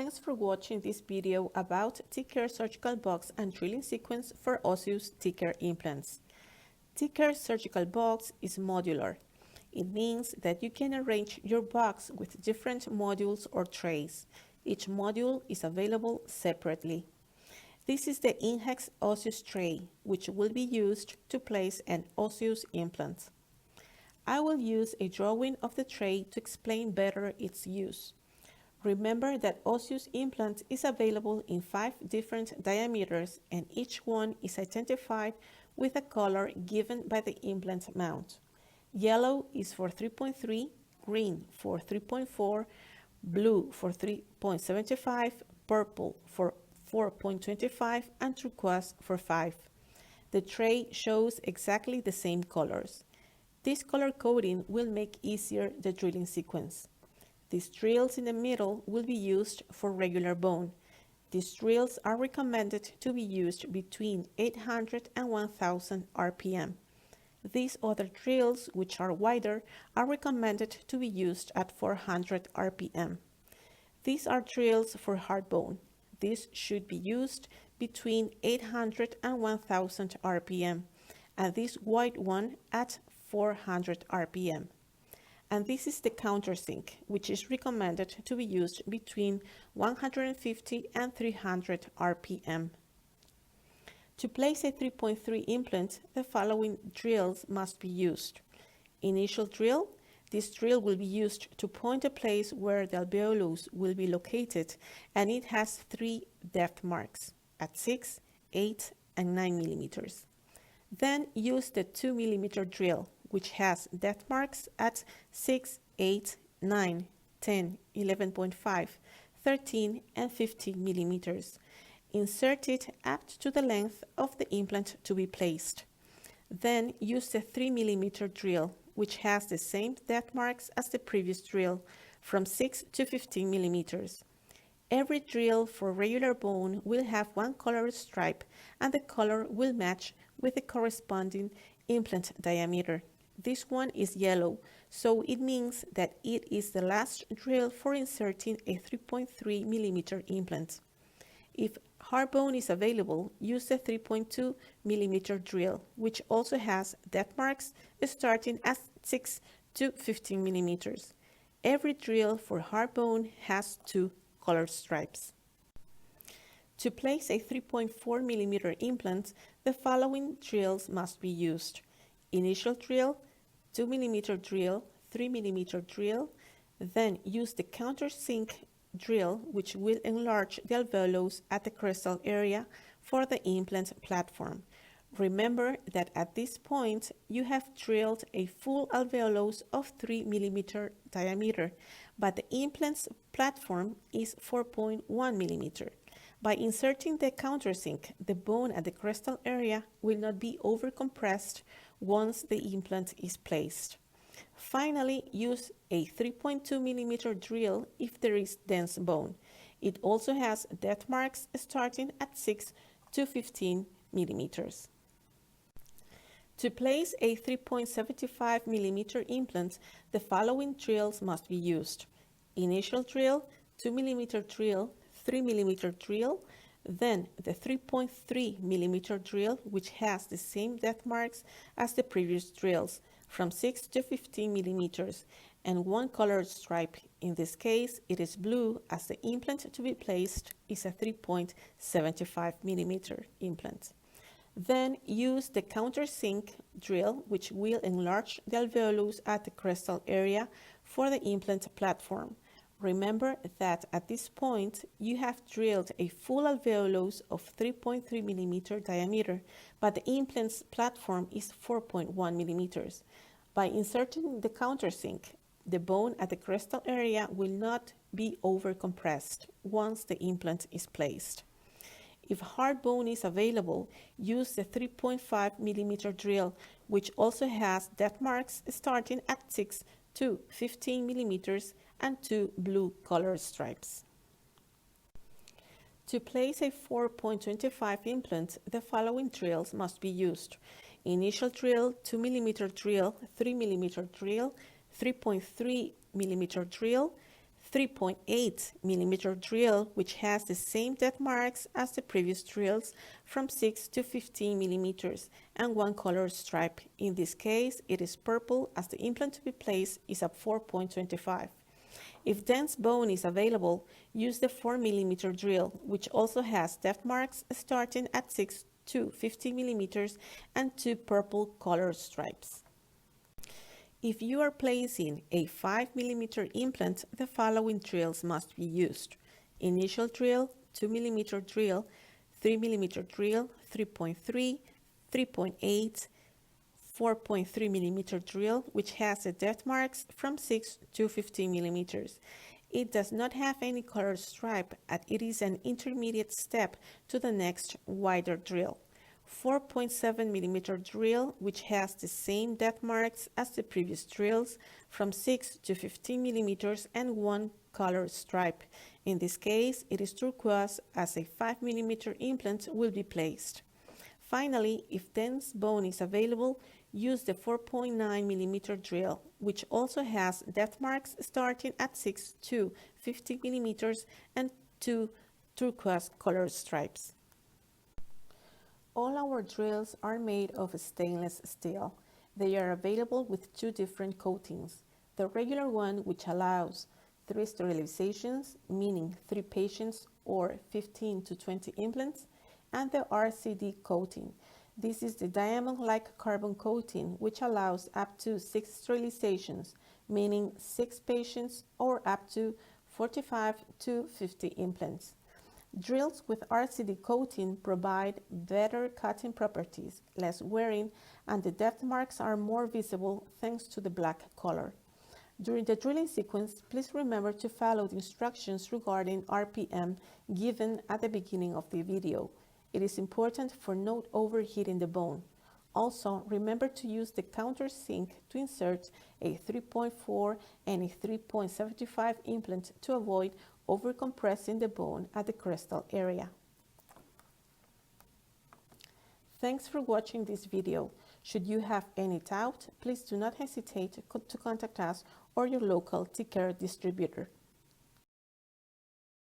Thanks for watching this video about Ticare surgical box and drilling sequence for Osseous Ticare implants. Ticare surgical box is modular. It means that you can arrange your box with different modules or trays. Each module is available separately. This is the InHex Osseous tray, which will be used to place an Osseous implant. I will use a drawing of the tray to explain better its use. Remember that Osseous implant is available in 5 different diameters, and each one is identified with a color given by the implant mount. Yellow is for 3.3, green for 3.4, blue for 3.75, purple for 4.25, and turquoise for 5. The tray shows exactly the same colors. This color coding will make easier the drilling sequence. These drills in the middle will be used for regular bone. These drills are recommended to be used between 800 and 1000 RPM. These other drills, which are wider, are recommended to be used at 400 RPM. These are drills for hard bone. These should be used between 800 and 1000 RPM, and this wide one at 400 RPM. And this is the countersink, which is recommended to be used between 150 and 300 RPM. To place a 3.3 implant, the following drills must be used. Initial drill. This drill will be used to point the place where the alveolus will be located, and it has 3 depth marks at 6, 8, and 9 millimeters. Then use the 2 millimeter drill, which has depth marks at 6, 8, 9, 10, 11.5, 13, and 15 millimeters. Insert it up to the length of the implant to be placed. Then use the 3 millimeter drill, which has the same depth marks as the previous drill, from 6 to 15 millimeters. Every drill for regular bone will have one color stripe, and the color will match with the corresponding implant diameter. This one is yellow, so it means that it is the last drill for inserting a 3.3 millimeter implant. If hard bone is available, use the 3.2 millimeter drill, which also has depth marks starting at 6 to 15 millimeters. Every drill for hard bone has 2 colored stripes. To place a 3.4 millimeter implant, the following drills must be used. Initial drill, 2 millimeter drill, 3 millimeter drill. Then use the countersink drill, which will enlarge the alveolus at the crestal area for the implant platform. Remember that at this point you have drilled a full alveolus of 3 millimeter diameter, but the implant's platform is 4.1 millimeter. By inserting the countersink, the bone at the crestal area will not be overcompressed once the implant is placed. Finally, use a 3.2 millimeter drill if there is dense bone. It also has depth marks starting at 6 to 15 millimeters. To place a 3.75 millimeter implant, the following drills must be used. Initial drill, 2 millimeter drill, 3 millimeter drill, then the 3.3 millimeter drill, which has the same depth marks as the previous drills, from 6 to 15 millimeters, and one colored stripe. In this case, it is blue, as the implant to be placed is a 3.75 millimeter implant. Then use the countersink drill, which will enlarge the alveolus at the crestal area for the implant platform. Remember that at this point you have drilled a full alveolus of 3.3 millimeter diameter, but the implant's platform is 4.1 millimeters. By inserting the countersink, the bone at the crestal area will not be overcompressed once the implant is placed. If hard bone is available, use the 3.5 millimeter drill, which also has depth marks starting at 6 to 15 millimeters and 2 blue colored stripes. To place a 4.25 implant, the following drills must be used. Initial drill, 2 millimeter drill, 3 millimeter drill, 3.3 millimeter drill, 3.8 millimeter drill, which has the same depth marks as the previous drills from 6 to 15 millimeters, and one color stripe. In this case, it is purple as the implant to be placed is at 4.25. If dense bone is available, use the 4 millimeter drill, which also has depth marks starting at 6 to 15 millimeters and two purple color stripes. If you are placing a 5 millimeter implant, the following drills must be used: initial drill, 2 millimeter drill, 3 millimeter drill, 3.3, 3.8, 4.3 millimeter drill, which has the depth marks from 6 to 15 millimeters. It does not have any color stripe, and it is an intermediate step to the next wider drill. 4.7 millimeter drill, which has the same depth marks as the previous drills from 6 to 15 millimeters and one color stripe. In this case, it is turquoise as a 5 millimeter implant will be placed. Finally, if dense bone is available, use the 4.9 millimeter drill, which also has depth marks starting at 6 to 50 millimeters and two turquoise color stripes. All our drills are made of stainless steel. They are available with two different coatings: the regular one, which allows 3 sterilizations, meaning 3 patients or 15 to 20 implants, and the RCD coating. This is the diamond-like carbon coating, which allows up to 6 sterilizations, meaning 6 patients or up to 45 to 50 implants. Drills with RCD coating provide better cutting properties, less wearing, and the depth marks are more visible thanks to the black color. During the drilling sequence, please remember to follow the instructions regarding RPM given at the beginning of the video. It is important for not overheating the bone. Also, remember to use the countersink to insert a 3.4 and a 3.75 implant to avoid overcompressing the bone at the crestal area. Thanks for watching this video. Should you have any doubt, please do not hesitate to contact us or your local Ticare distributor.